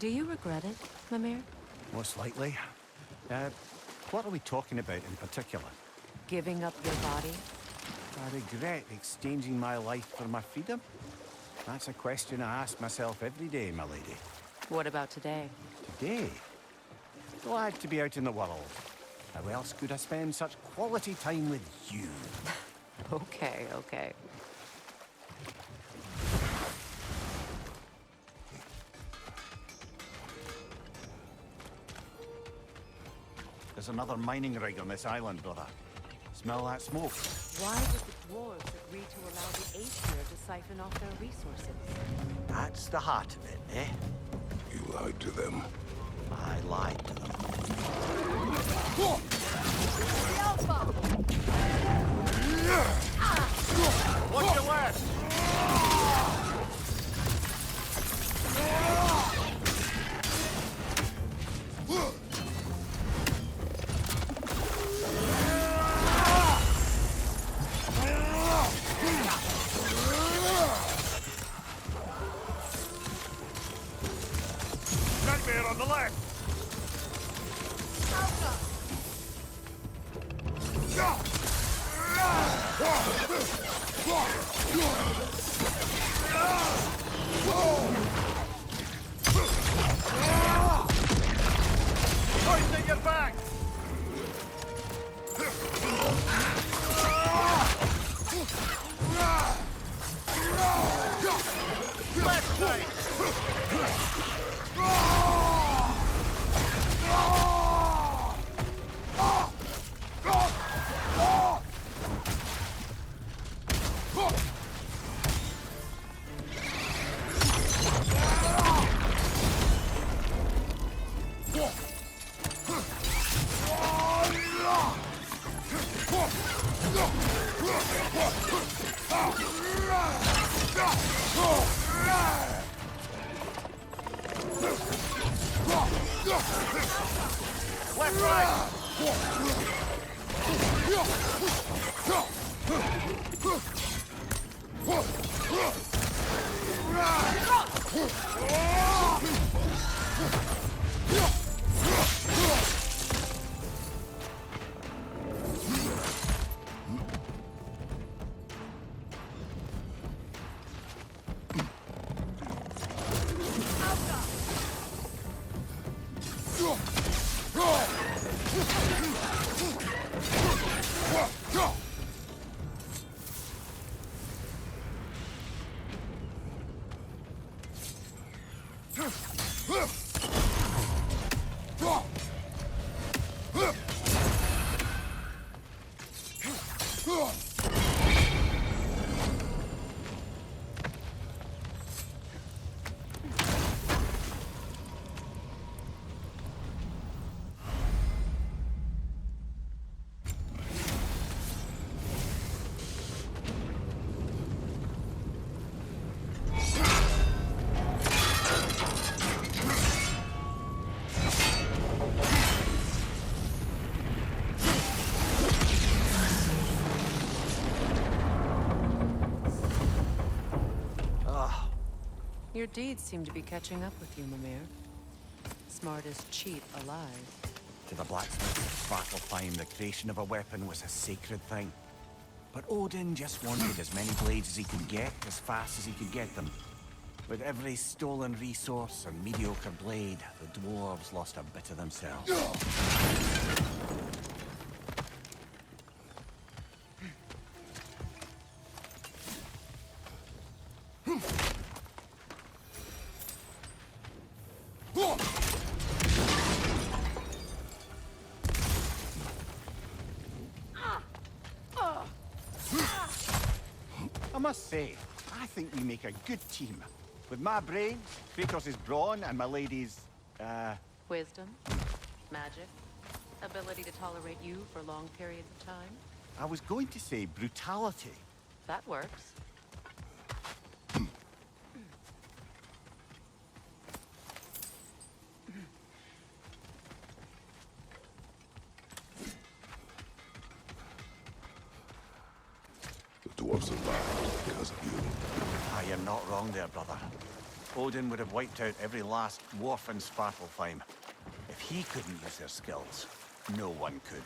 Do you regret it, Mimir? Most likely. What are we talking about in particular? Giving up your body? I regret exchanging my life for my freedom? That's a question I ask myself every day, my lady. What about today? Today? Glad to be out in the world. How else could I spend such quality time with you? Okay, okay. There's another mining rig on this island, brother. Smell that smoke? Why did the dwarves agree to allow the Aesir to siphon off their resources? That's the heart of it, eh? You lied to them. I lied to them. Watch your left! Nightmare on the left! Hoisting your back! Left side! Left, right! Your deeds seem to be catching up with you, Mimir. Smart as cheap alive. To the blacksmith of Svartalfheim, the creation of a weapon was a sacred thing. But Odin just wanted as many blades as he could get, as fast as he could get them. With every stolen resource and mediocre blade, the dwarves lost a bit of themselves. I must say, I think we make a good team. With my brains, Kratos' brawn, and my lady's, Wisdom, magic, ability to tolerate you for long periods of time. I was going to say brutality. That works. The dwarves survived because of you. I am not wrong there, brother. Odin would have wiped out every last dwarf in Svartalfheim. If he couldn't use their skills, no one could.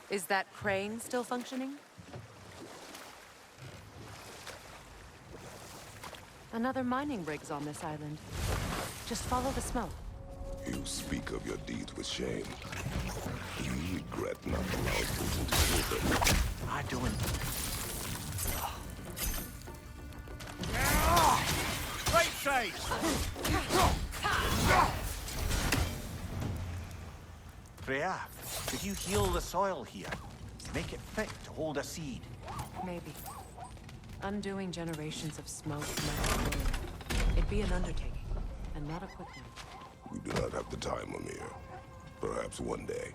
Is that crane still functioning? Another mining rig's on this island. Just follow the smoke. You speak of your deeds with shame. You regret not allowing Odin to kill them. I don't... Right side! Freya, could you heal the soil here? Make it fit to hold a seed. Maybe. Undoing generations of smoke might be. It'd be an undertaking, and not a quick one. We do not have the time, Amir. Perhaps one day.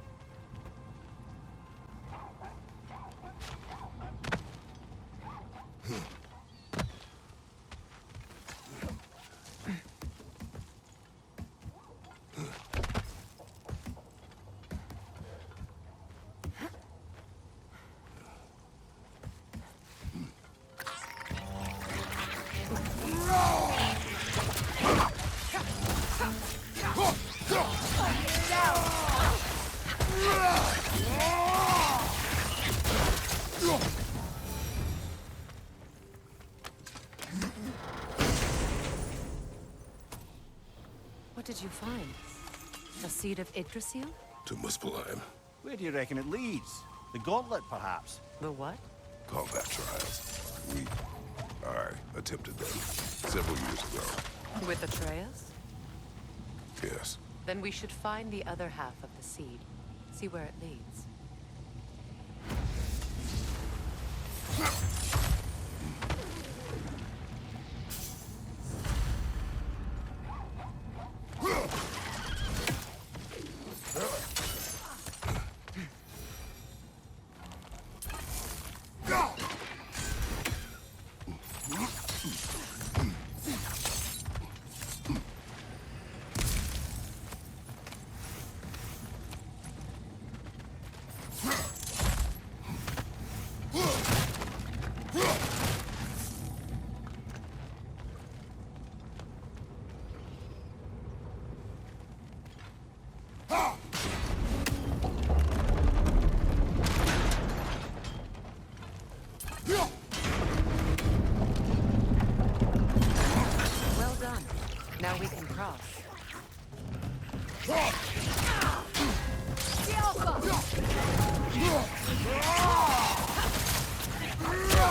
What did you find? A seed of Yggdrasil? To Muspelheim. Where do you reckon it leads? The gauntlet, perhaps? The what? Combat trials. I attempted them several years ago. With Atreus? Yes. Then we should find the other half of the seed. See where it leads. Well done. Now we can cross.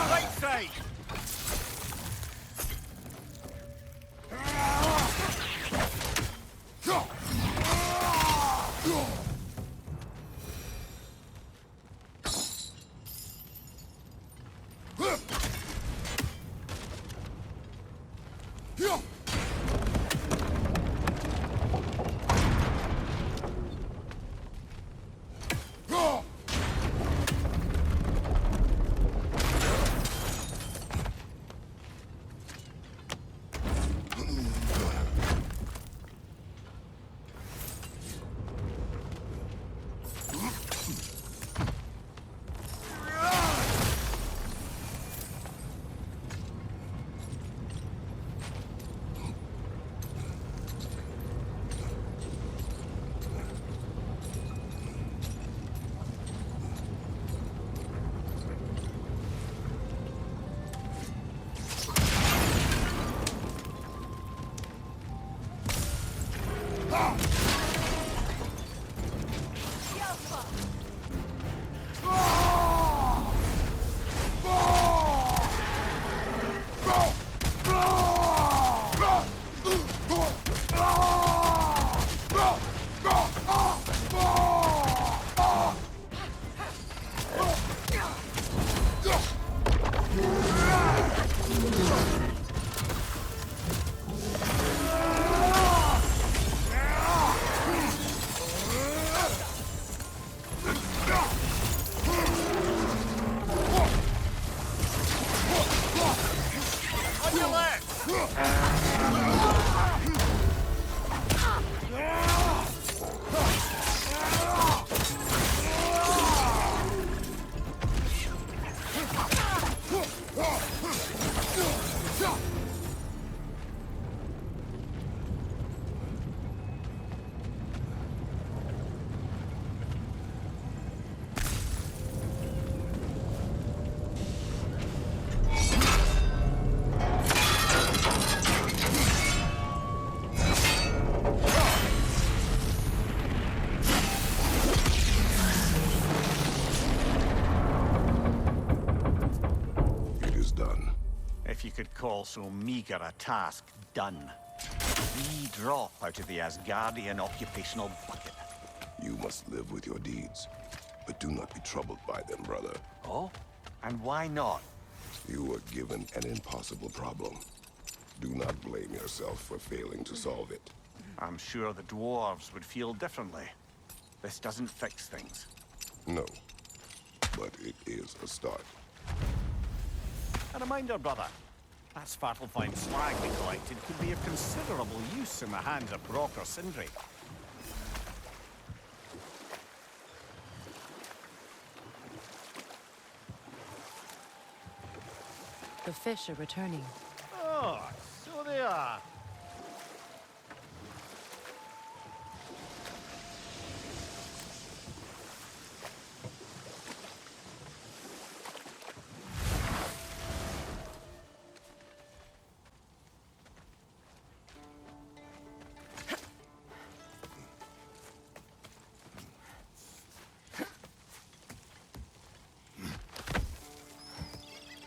Right side! call so meager a task done. We drop out of the Asgardian occupational bucket. You must live with your deeds, but do not be troubled by them, brother. Oh? And why not? You were given an impossible problem. Do not blame yourself for failing to solve it. I'm sure the dwarves would feel differently. This doesn't fix things. No, but it is a start. A reminder, brother. That Svartalfheim slag we collected could be of considerable use in the hands of Brock or Sindri. The fish are returning. Oh, so they are.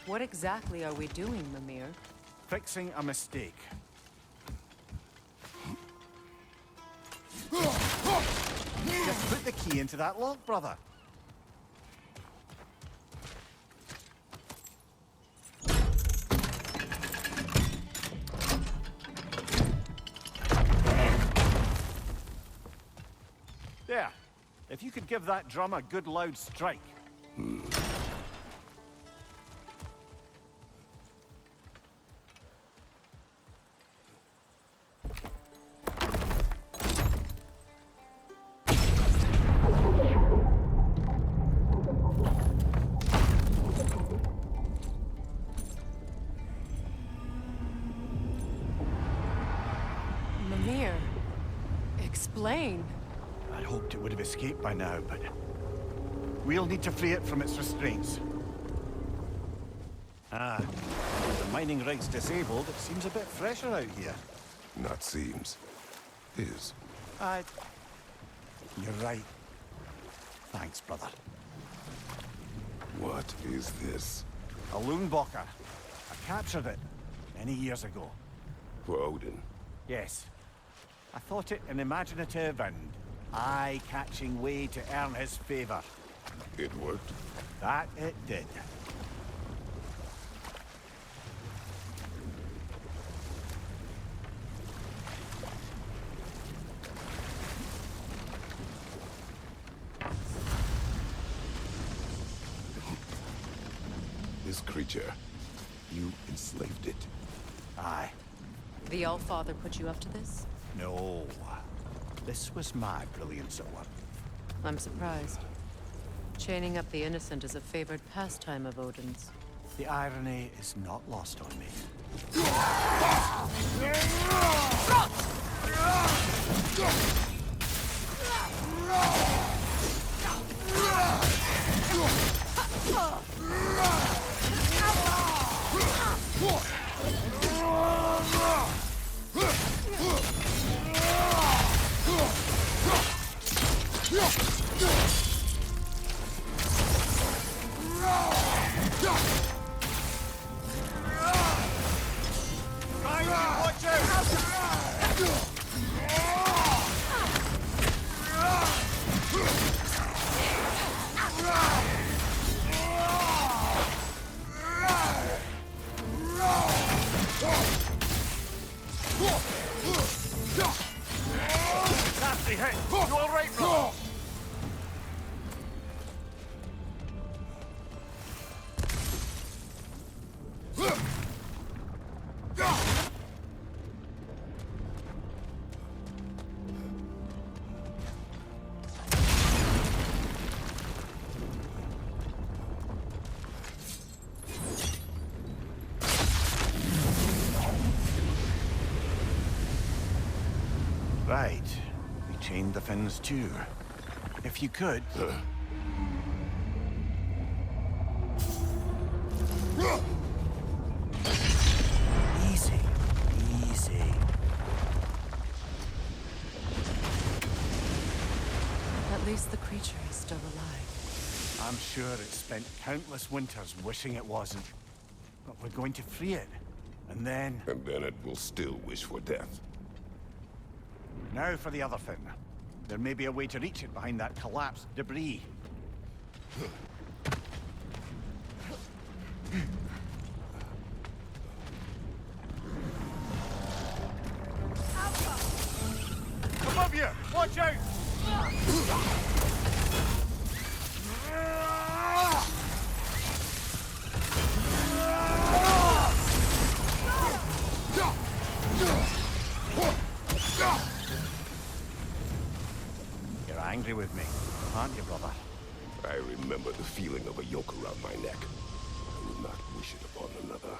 What exactly are we doing, Mimir? Fixing a mistake. Just put the key into that lock, brother. There. If you could give that drum a good loud strike. Mimir, explain. I'd hoped it would have escaped by now, but we'll need to free it from its restraints. Ah, if the mining rig's disabled, it seems a bit fresher out here. Not seems. Is. You're right. Thanks, brother. What is this? A Loonbocker. I captured it many years ago. For Odin. Yes. I thought it an imaginative and eye-catching way to earn his favor. It worked? That it did. This creature, you enslaved it. Aye. The Allfather put you up to this? No. This was my brilliance at work. I'm surprised. Chaining up the innocent is a favored pastime of Odin's. The irony is not lost on me. Watch out! Nasty hit! You all right, bro? Right. We chained the fins too. If you could... Easy. Easy. At least the creature is still alive. I'm sure it spent countless winters wishing it wasn't. But we're going to free it. And then... And then it will still wish for death. Now for the other thing. There may be a way to reach it behind that collapsed debris. Above you! Watch out! You're angry with me, aren't you, brother? I remember the feeling of a yoke around my neck. I would not wish it upon another.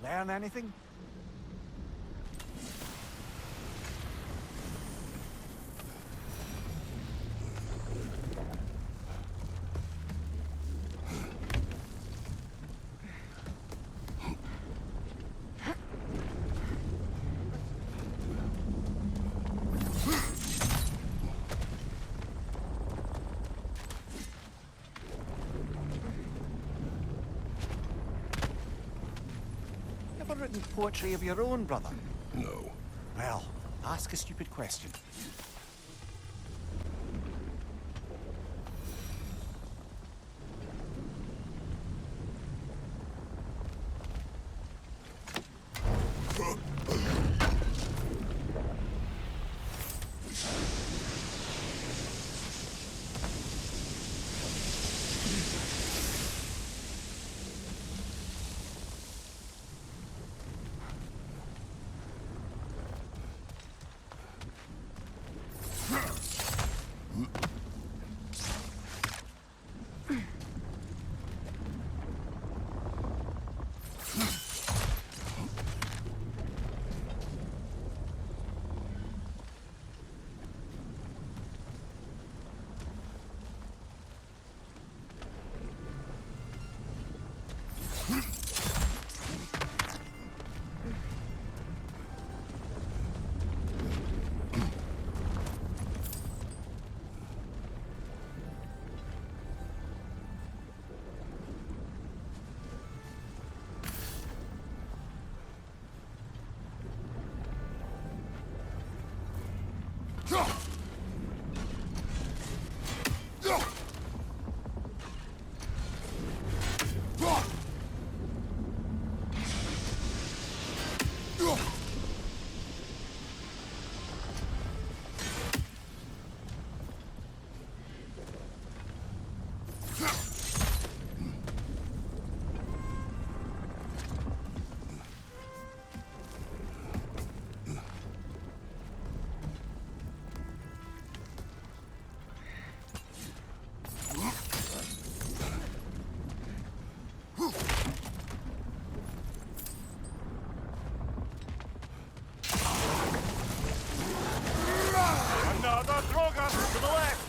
Learn anything? Ever written poetry of your own, brother? No. Well, ask a stupid question. Another Drogon to the left!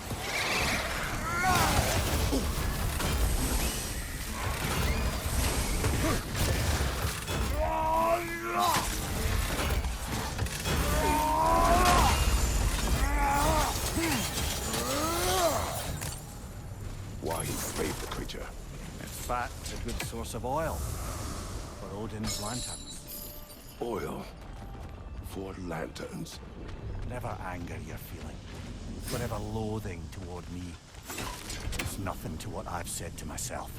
Why enslave the creature? In fact, it's a good source of oil for Odin's lanterns. Oil. For lanterns. Whatever anger you're feeling, whatever loathing toward me, it's nothing to what I've said to myself.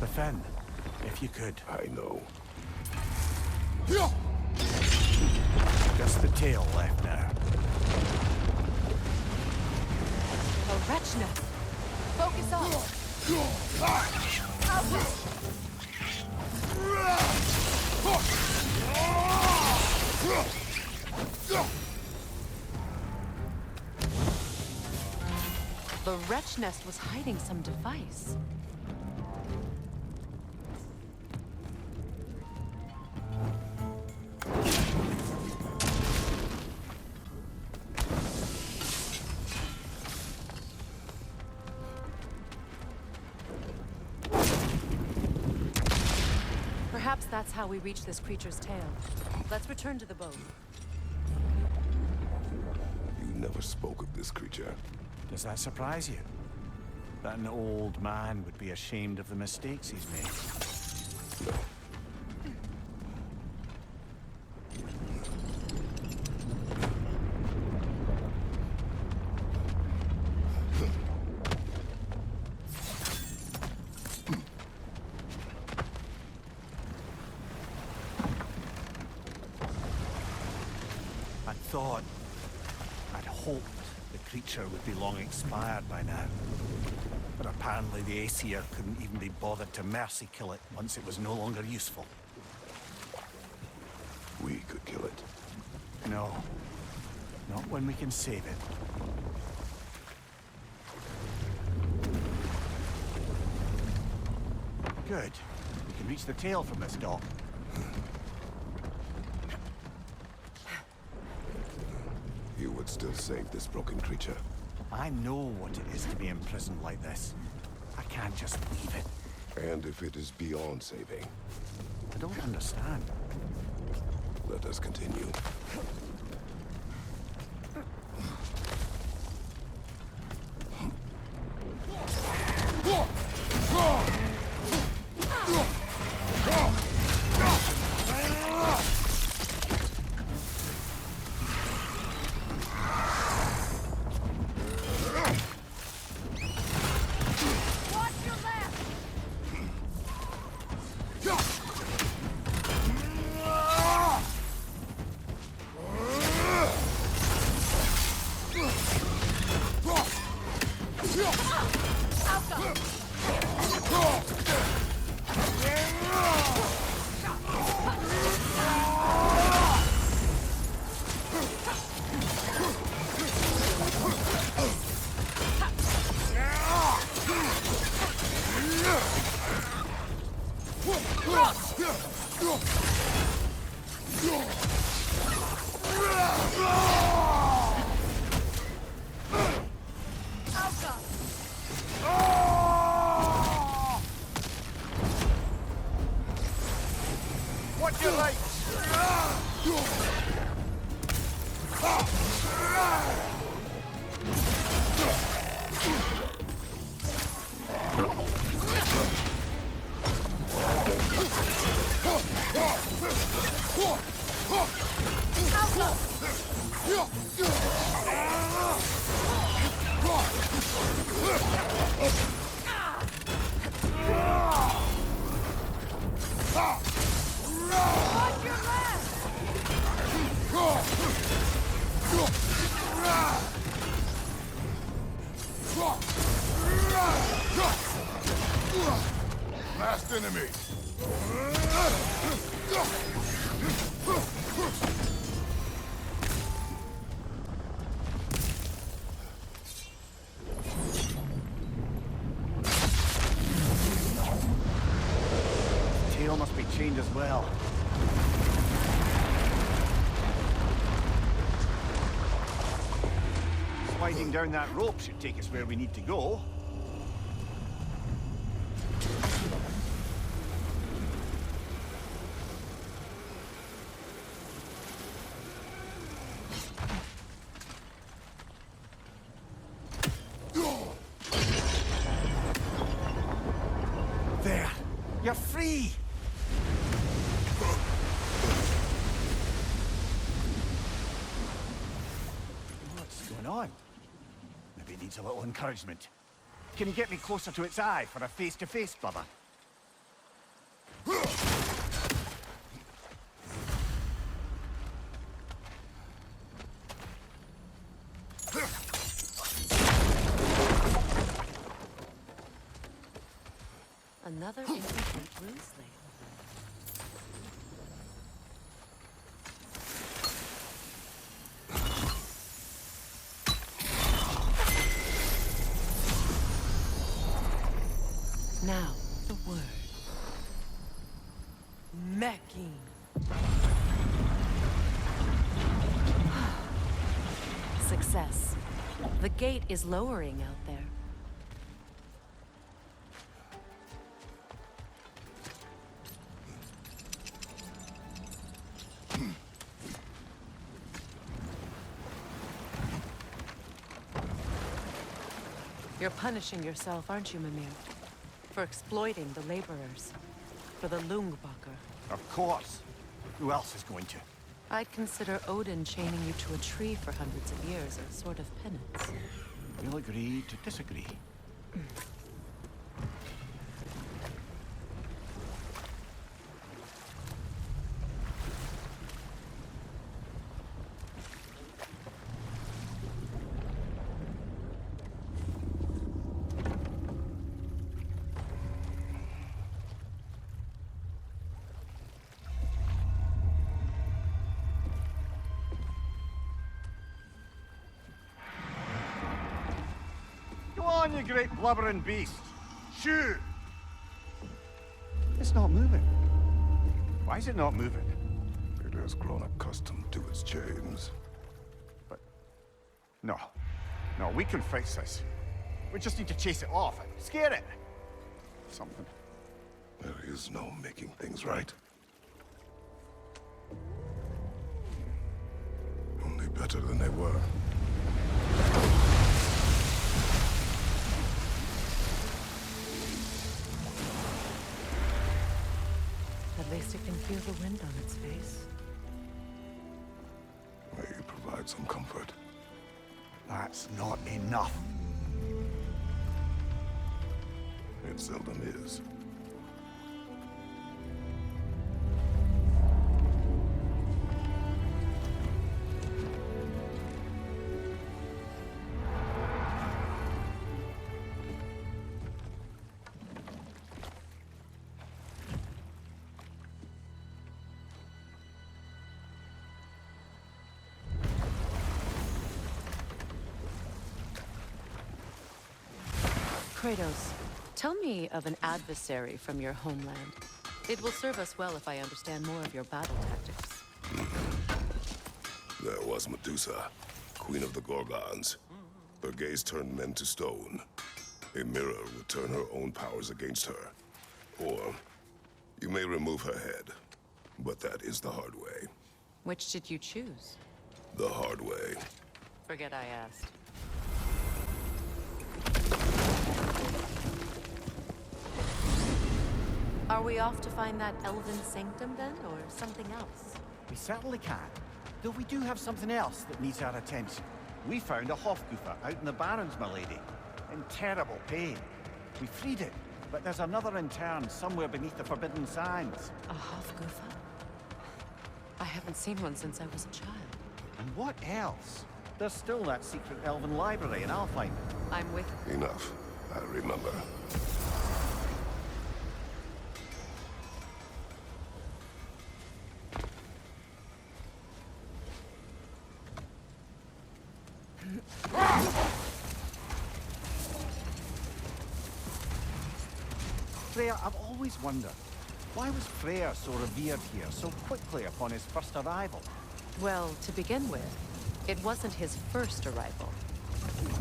Defend, if you could. I know. Just the tail left now. A Ragnar. Focus on. The wretch nest was hiding some device. Perhaps that's how we reach this creature's tail. Let's return to the boat. You never spoke of this creature. Does that surprise you? That an old man would be ashamed of the mistakes he's made? No. I'd hoped the creature would be long expired by now. But apparently the Aesir couldn't even be bothered to mercy kill it once it was no longer useful. We could kill it. No. Not when we can save it. Good. We can reach the tail from this dock. You would still save this broken creature. I know what it is to be imprisoned like this. I can't just leave it. And if it is beyond saving, I don't understand. let us continue. What's your right? Last enemy! Tail must be chained as well. Sliding down that rope should take us where we need to go. There! You're free! What's going on? Maybe it needs a little encouragement. Can you get me closer to its eye for a face-to-face, brother? Another incomplete rune slate. Mecking. Success. The gate is lowering out there. You're punishing yourself, aren't you, Mimir? For exploiting the laborers. For the Lungbacher. Of course. Who else is going to? I'd consider Odin chaining you to a tree for hundreds of years a sort of penance. We'll agree to disagree. Go on, you great blubbering beast! Shoot! It's not moving. Why is it not moving? It has grown accustomed to its chains. But... No. No, we can fix this. We just need to chase it off and scare it. Something. There is no making things right. Only better than they were. At least it can feel the wind on its face. May you provide some comfort. That's not enough. It seldom is. Kratos, tell me of an adversary from your homeland. It will serve us well if I understand more of your battle tactics. There was Medusa, queen of the Gorgons. Her gaze turned men to stone. A mirror would turn her own powers against her. Or, you may remove her head. But that is the hard way. Which did you choose? The hard way. Forget I asked. Are we off to find that elven sanctum then, or something else? We certainly can. Though we do have something else that needs our attention. We found a Hofgufer out in the Barrens, my lady. In terrible pain. We freed it, but there's another intern somewhere beneath the Forbidden Sands. A Hofgufer? I haven't seen one since I was a child. And what else? There's still that secret elven library in Alfheim. I'm with you. Enough. I remember. Freya, I've always wondered, why was Freyr so revered here so quickly upon his first arrival? Well, to begin with, it wasn't his first arrival.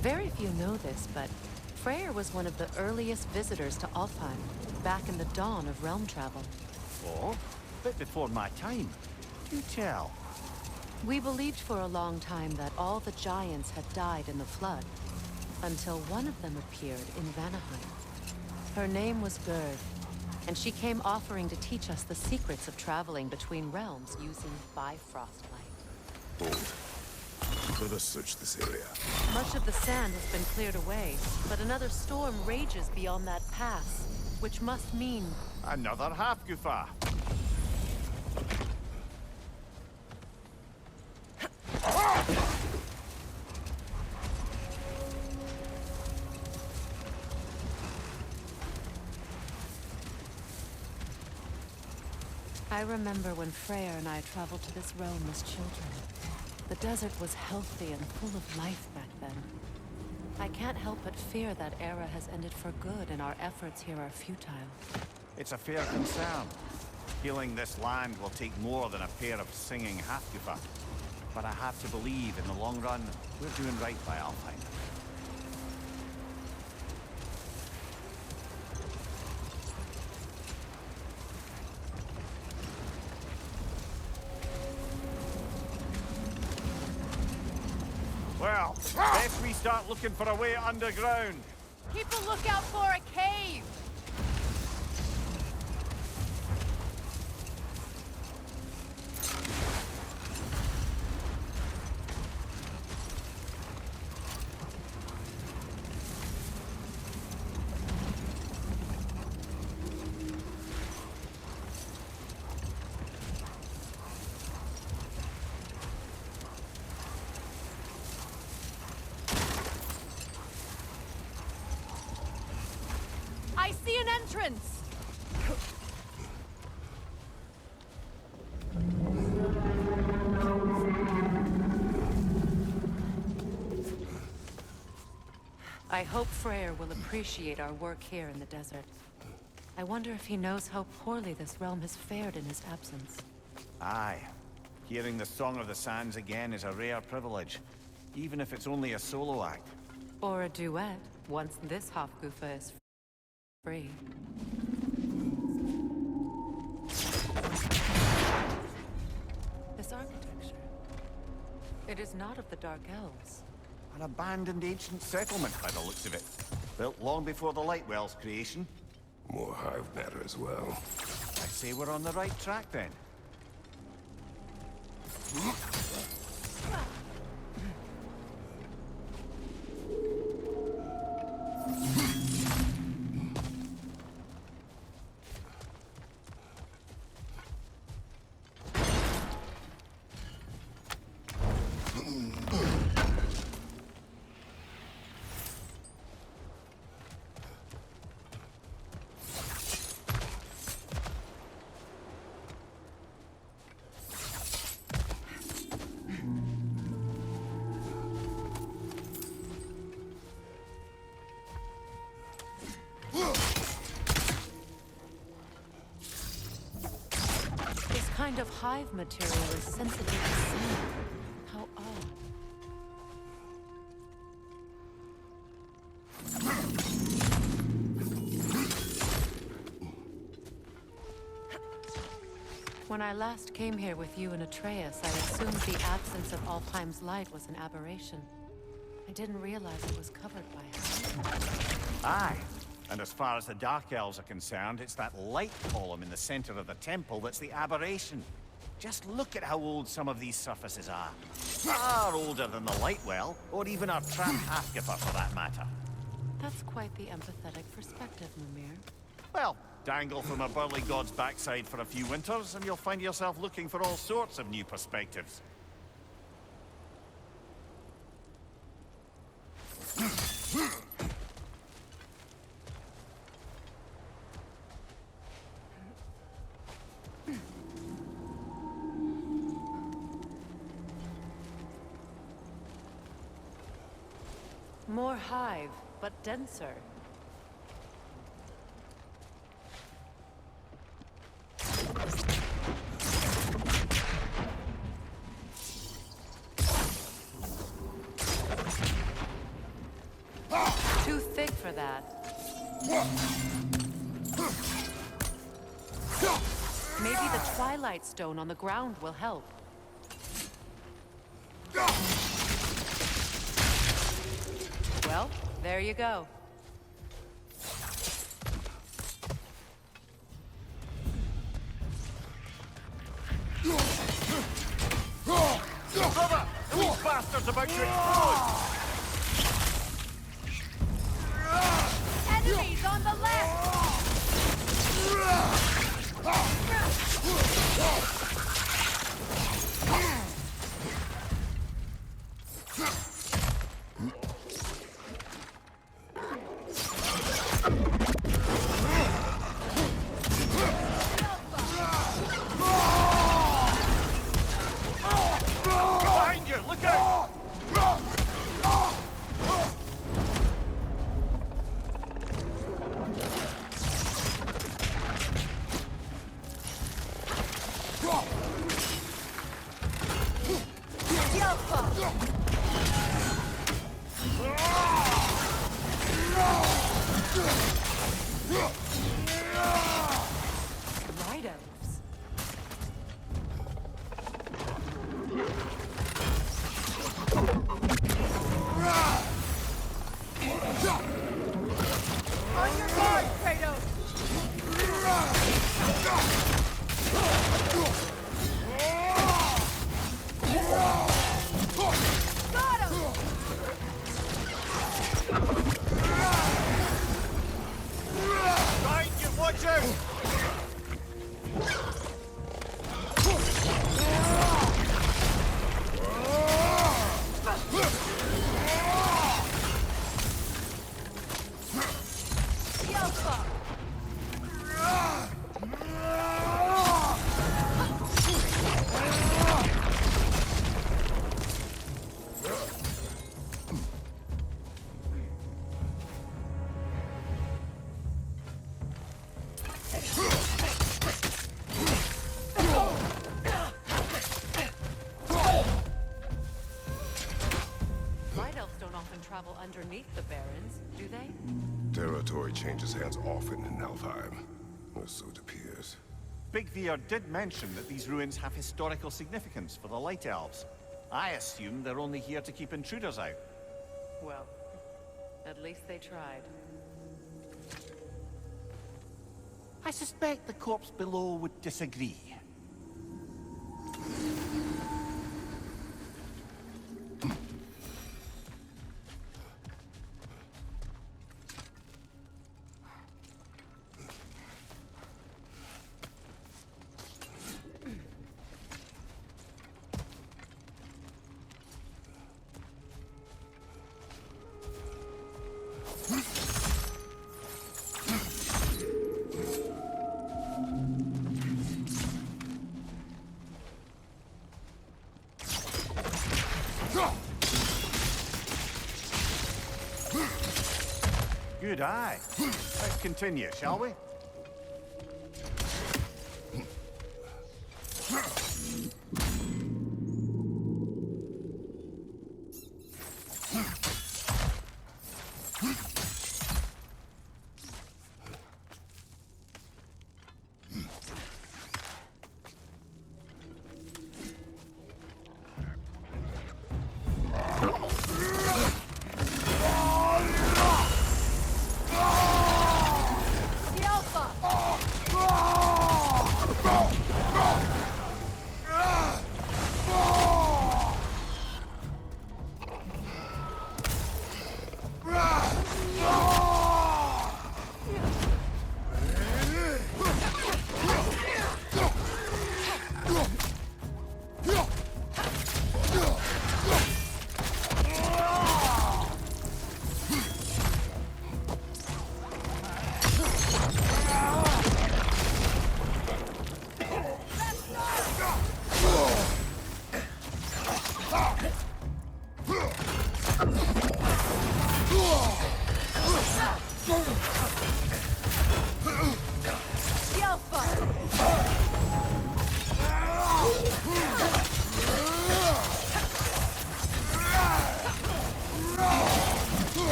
Very few know this, but Freyr was one of the earliest visitors to Alfheim, back in the dawn of realm travel. Oh, bit before my time. Do tell. We believed for a long time that all the giants had died in the flood, until one of them appeared in Vanaheim. Her name was Gerd, and she came offering to teach us the secrets of traveling between realms using Bifrost light. Hold. Let us search this area. Much of the sand has been cleared away, but another storm rages beyond that pass, which must mean... Another Hofgufer. I remember when Freyr and I traveled to this realm as children. The desert was healthy and full of life back then. I can't help but fear that era has ended for good and our efforts here are futile. It's a fair concern. Healing this land will take more than a pair of singing Halfgoofer. But I have to believe, in the long run, we're doing right by Alfheim. Well, best we start looking for a way underground. Keep a lookout for a cave! I see an entrance! I hope Freyr will appreciate our work here in the desert. I wonder if he knows how poorly this realm has fared in his absence. Aye. Hearing the Song of the Sands again is a rare privilege, even if it's only a solo act. Or a duet, once this Hofgufa is free. This architecture. It is not of the Dark Elves. An abandoned ancient settlement by the looks of it. Built long before the Lightwell's creation. More hive matter as well. I say we're on the right track then. This kind of hive material is sensitive to sound. How odd. When I last came here with you and Atreus, I assumed the absence of Alfheim's light was an aberration. I didn't realize it was covered by it. Aye. And as far as the Dark Elves are concerned, it's that light column in the center of the temple that's the aberration. Just look at how old some of these surfaces are. Far older than the Lightwell, or even our trapped Halfgoofer for that matter. That's quite the empathetic perspective, Mimir. Well, dangle from a burly god's backside for a few winters, and you'll find yourself looking for all sorts of new perspectives. More hive, but denser. Too thick for that. Maybe the Twilight Stone on the ground will help. Well, there you go. Brother! These bastards about to explode! Enemies on the left! Behind you! Look out! travel underneath the Barrens, do they? Territory changes hands often in Alfheim, or so it appears. Big Veer did mention that these ruins have historical significance for the Light Elves. I assume they're only here to keep intruders out. Well, at least they tried. I suspect the corpse below would disagree. Good eye. Let's continue, shall we?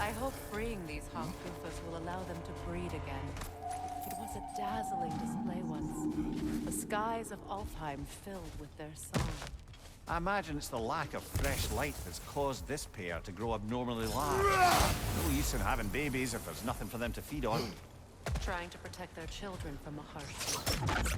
I hope freeing these Hofgufas will allow them to breed again. It was a dazzling display once. The skies of Alfheim filled with their song. I imagine it's the lack of fresh light that's caused this pair to grow abnormally large. No use in having babies if there's nothing for them to feed on. Trying to protect their children from a harsh life.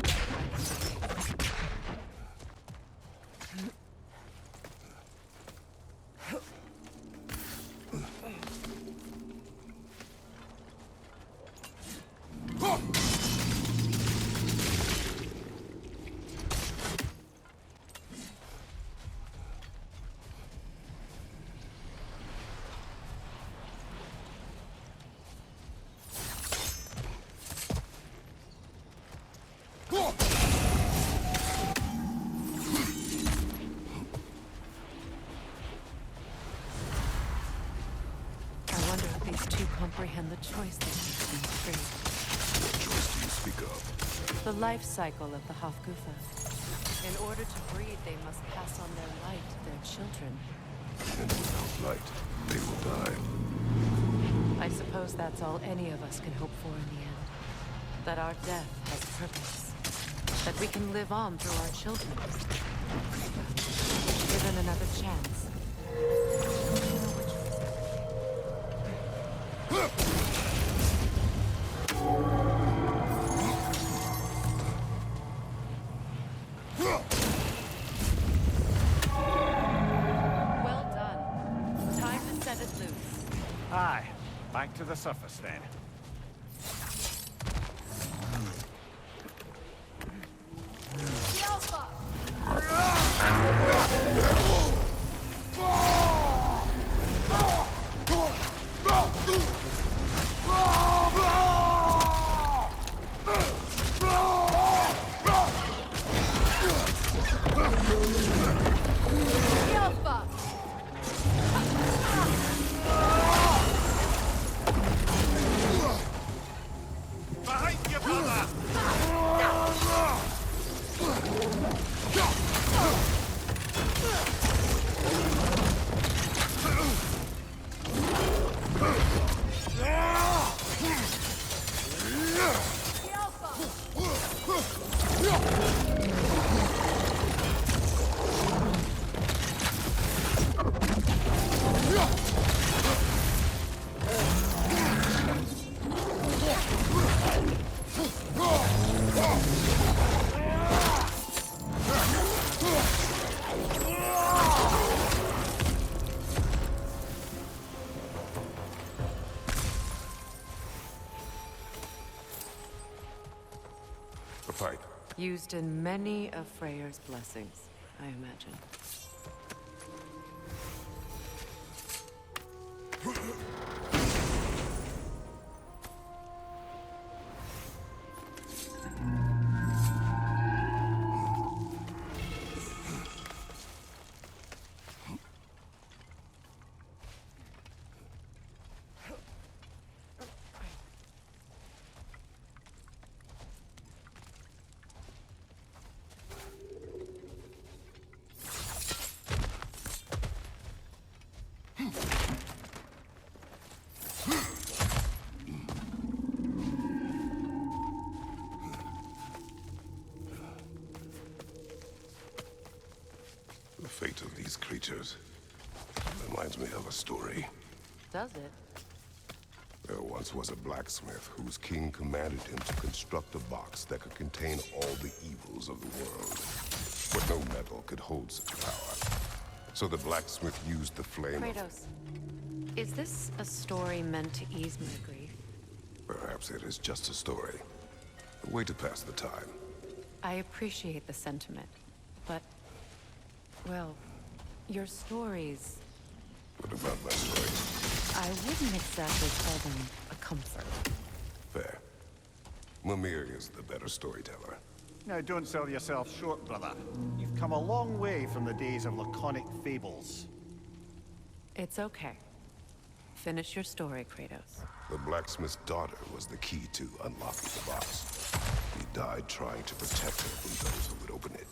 Comprehend the choice they make being free. What choice do you speak of? The life cycle of the Hofgufa. In order to breed, they must pass on their light to their children. And without light, they will die. I suppose that's all any of us can hope for in the end. That our death has purpose. That we can live on through our children. Given another chance. Well done. Time to set it loose. Aye, back to the surface then. pipe. Used in many of Freyr's blessings, I imagine. The fate of these creatures reminds me of a story. Does it? There once was a blacksmith whose king commanded him to construct a box that could contain all the evils of the world. But no metal could hold such power. So the blacksmith used the flame Kratos, is this a story meant to ease my grief? Perhaps it is just a story. A way to pass the time. I appreciate the sentiment, but, well, your stories, What about my story? I wouldn't exactly call them a comfort. Fair. Mimir is the better storyteller. Now, don't sell yourself short, brother. You've come a long way from the days of laconic fables. It's okay. Finish your story, Kratos. The blacksmith's daughter was the key to unlocking the box. He died trying to protect her from those who would open it.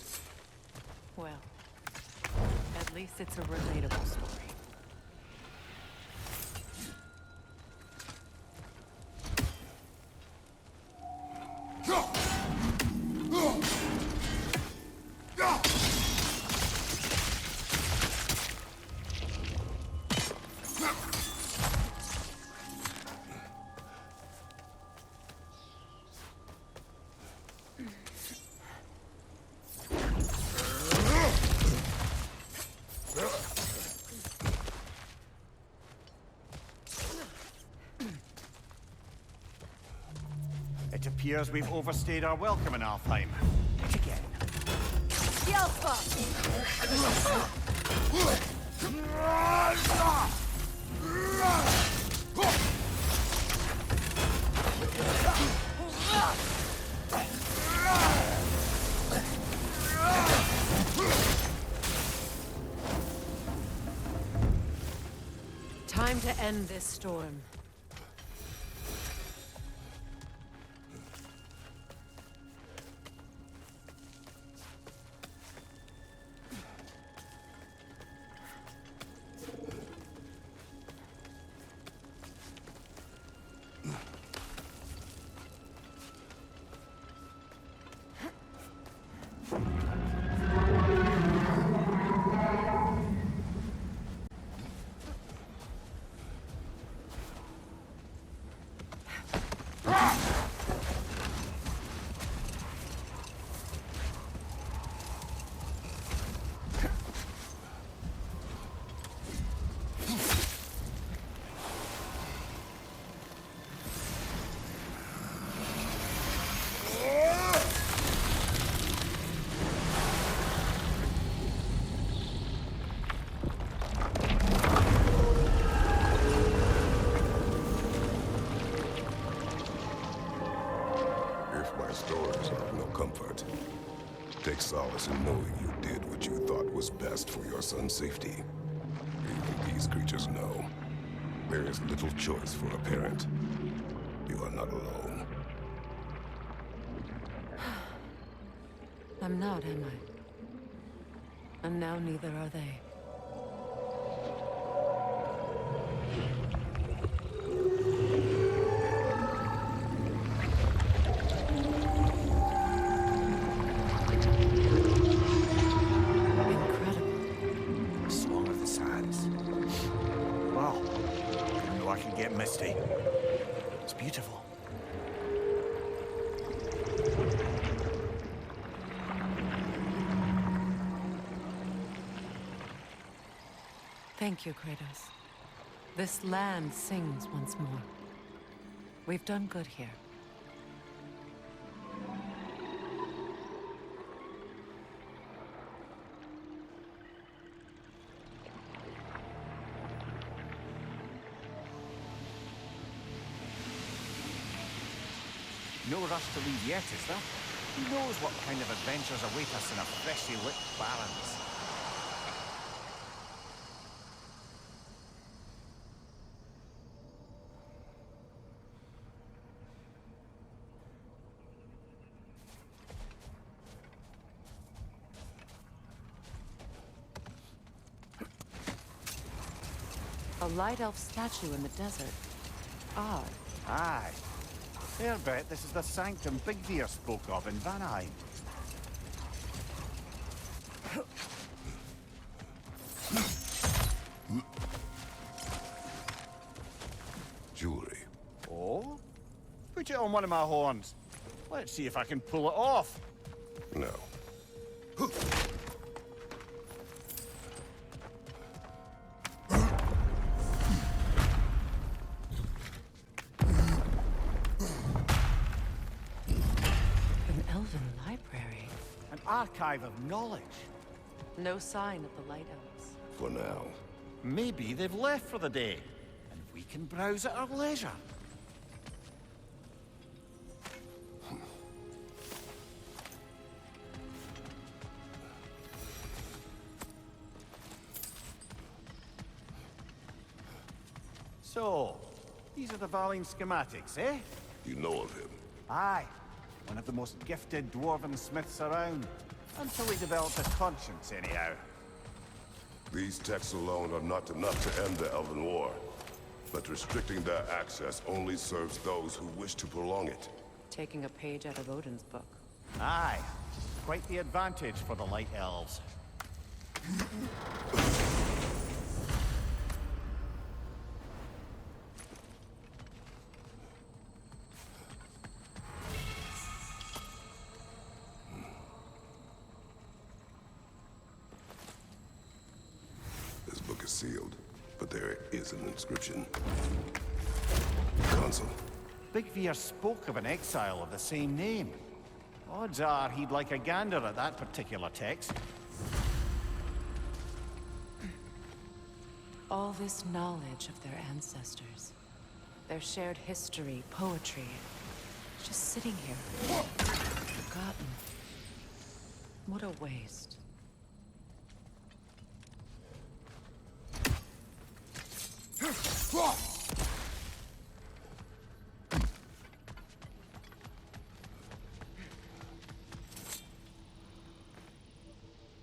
Well, at least it's a relatable story. It appears we've overstayed our welcome in Alfheim. Again. Time to end this storm. Take solace in knowing you did what you thought was best for your son's safety. Even these creatures know. There is little choice for a parent. You are not alone. I'm not, am I? And now neither are they. Misty. It's beautiful. Thank you, Kratos. This land sings once more. We've done good here. no rush to leave yet, is there? Who knows what kind of adventures await us in our freshly lit barrens? A light elf statue in the desert. Odd. Aye. Fair bet this is the sanctum Bigveer spoke of in Vanaheim. Jewelry. Oh? Put it on one of my horns. Let's see if I can pull it off. No. An elven library. An archive of knowledge. No sign of the light elves. For now. Maybe they've left for the day, and we can browse at our leisure. So, these are the Valine schematics, eh? You know of him. Aye. One of the most gifted dwarven smiths around. Until he developed a conscience, anyhow. These texts alone are not enough to end the Elven War. But restricting their access only serves those who wish to prolong it. Taking a page out of Odin's book. Aye. Quite the advantage for the Light Elves. This book is sealed, but there is an inscription. Consul. Bigveer spoke of an exile of the same name. Odds are he'd like a gander at that particular text. All this knowledge of their ancestors. Their shared history, poetry. Just sitting here. Forgotten. What a waste.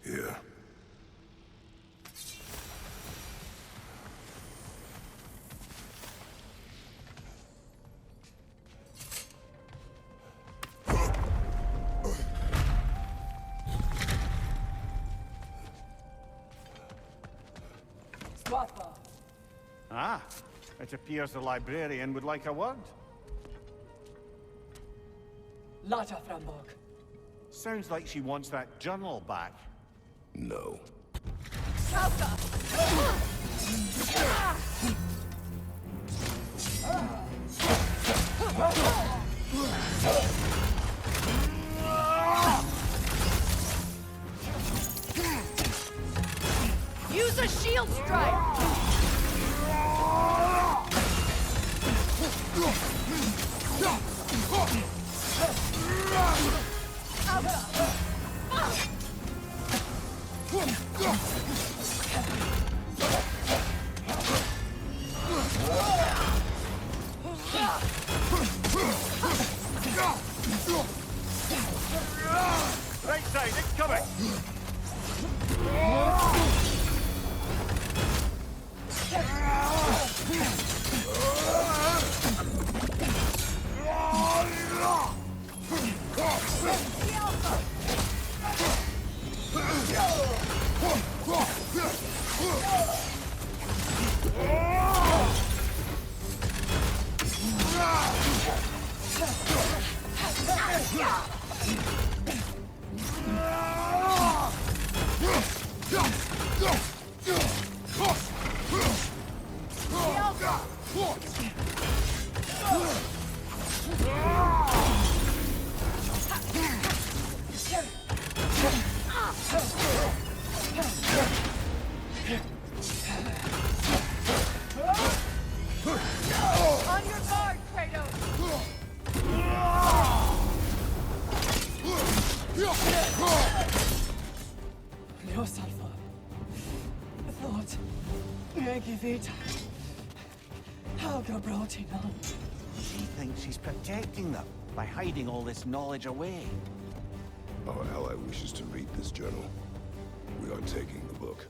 Here. Ah, it appears the librarian would like a word. Lata Frambog. Sounds like she wants that journal back. No. Use a shield strike! Right side, it's coming! On your guard, Kratos! Ljósalfa. Thought. Megivita. Helga brought him on. She thinks she's protecting them by hiding all this knowledge away. Our ally wishes to read this journal. We are taking the book.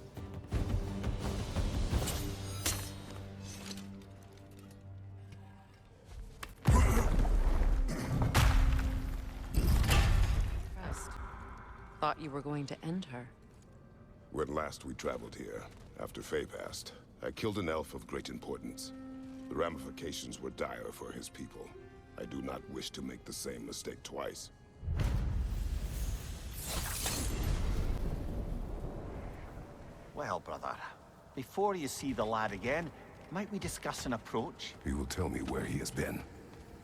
Rest. Thought you were going to end her. When last we traveled here, after Faye passed, I killed an elf of great importance. The ramifications were dire for his people. I do not wish to make the same mistake twice. Well, brother, before you see the lad again, might we discuss an approach? He will tell me where he has been.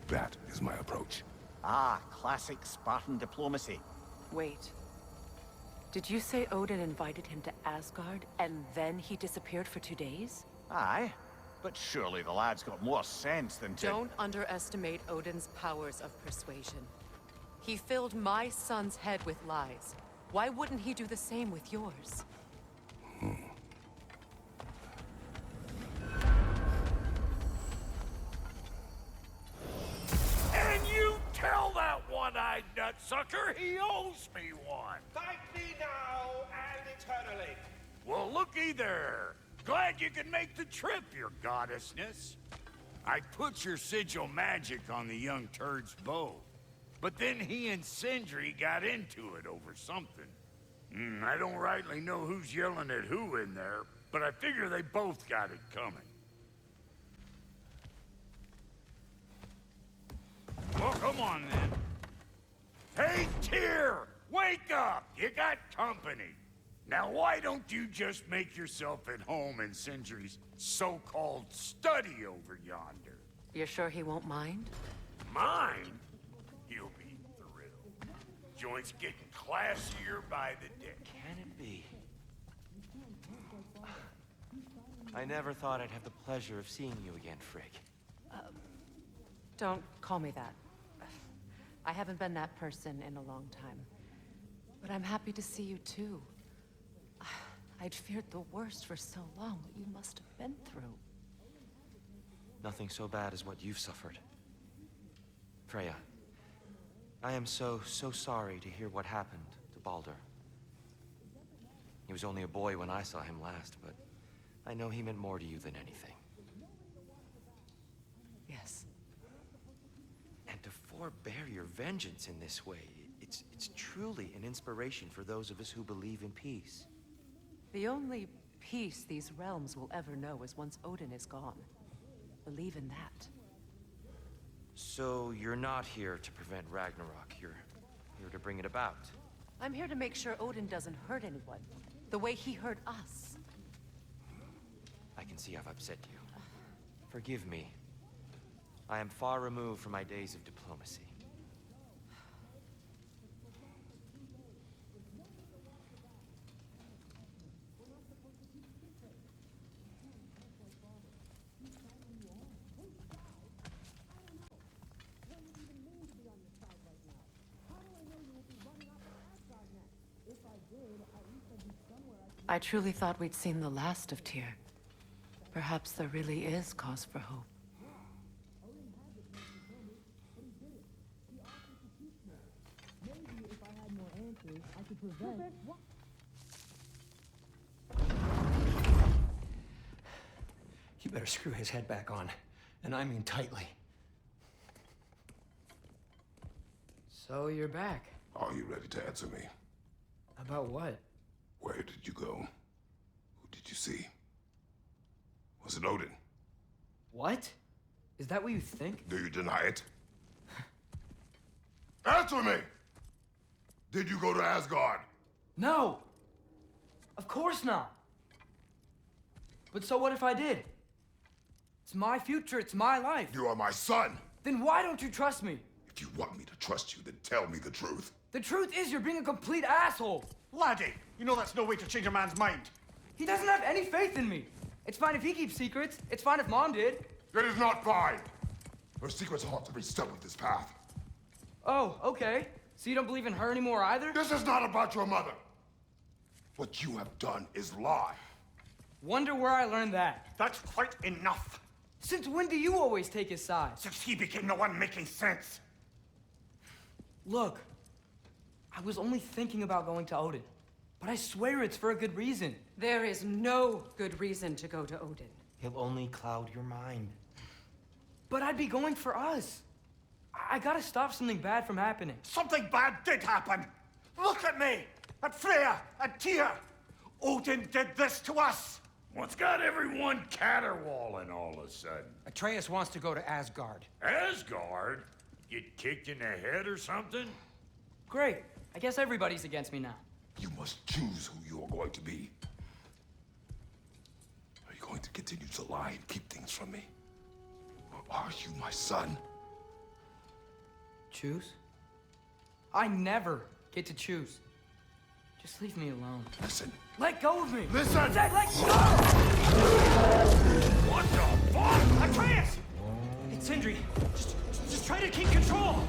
That is my approach. Ah, classic Spartan diplomacy. Wait. Did you say Odin invited him to Asgard, and then he disappeared for 2 days? Aye, but surely the lad's got more sense than to... Don't underestimate Odin's powers of persuasion. He filled my son's head with lies. Why wouldn't he do the same with yours? And you tell that one-eyed nutsucker he owes me one. Thank me now and eternally. Well, looky there. Glad you can make the trip, your goddessness. I put your sigil magic on the young turd's bow. But then he and Sindri got into it over something. I don't rightly know who's yelling at who in there, but I figure they both got it coming. Well, come on then. Hey, Tyr! Wake up! You got company. Now why don't you just make yourself at home in Sindri's so-called study over yonder? You're sure he won't mind? Mine? He'll be thrilled. Joint's getting classier by the day. Can it be? I never thought I'd have the pleasure of seeing you again, Frigg. Don't call me that. I haven't been that person in a long time. But I'm happy to see you too. I'd feared the worst for so long, what you must have been through. Nothing so bad as what you've suffered. Freya, I am so sorry to hear what happened to Baldur. He was only a boy when I saw him last, but I know he meant more to you than anything. Yes. And to forbear your vengeance in this way, it's truly an inspiration for those of us who believe in peace. The only peace these realms will ever know is once Odin is gone. Believe in that. So you're not here to prevent Ragnarok, you're here to bring it about. I'm here to make sure Odin doesn't hurt anyone, the way he hurt us. I can see I've upset you. Forgive me. I am far removed from my days of diplomacy. I truly thought we'd seen the last of Tyr. Perhaps there really is cause for hope. You better screw his head back on, and I mean tightly. So you're back. Are you ready to answer me? About what? Where did you go? Who did you see? Was it Odin? What? Is that what you think? Do you deny it? Answer me! Did you go to Asgard? No! Of course not! But so what if I did? It's my future, it's my life. You are my son! Then why don't you trust me? If you want me to trust you, then tell me the truth. The truth is you're being a complete asshole! Laddie, you know that's no way to change a man's mind. He doesn't have any faith in me. It's fine if he keeps secrets. It's fine if Mom did. It is not fine! Her secrets ought to be stuck with this path. Oh, okay. So you don't believe in her anymore either? This is not about your mother. What you have done is lie. Wonder where I learned that. That's quite enough. Since when do you always take his side? Since he became the one making sense. Look, I was only thinking about going to Odin. But I swear it's for a good reason. There is no good reason to go to Odin. He'll only cloud your mind. But I'd be going for us. I gotta stop something bad from happening. Something bad did happen. Look at me, at Freya, at Tyr. Odin did this to us. What's got everyone caterwauling all of a sudden? Atreus wants to go to Asgard. Asgard? Get kicked in the head or something? Great. I guess everybody's against me now. You must choose who you are going to be. Are you going to continue to lie and keep things from me? Or are you my son? Choose? I never get to choose. Just leave me alone. Listen. Let go of me! Listen! I said let go! What the fuck? Atreus! It's Sindri. Just try to keep control.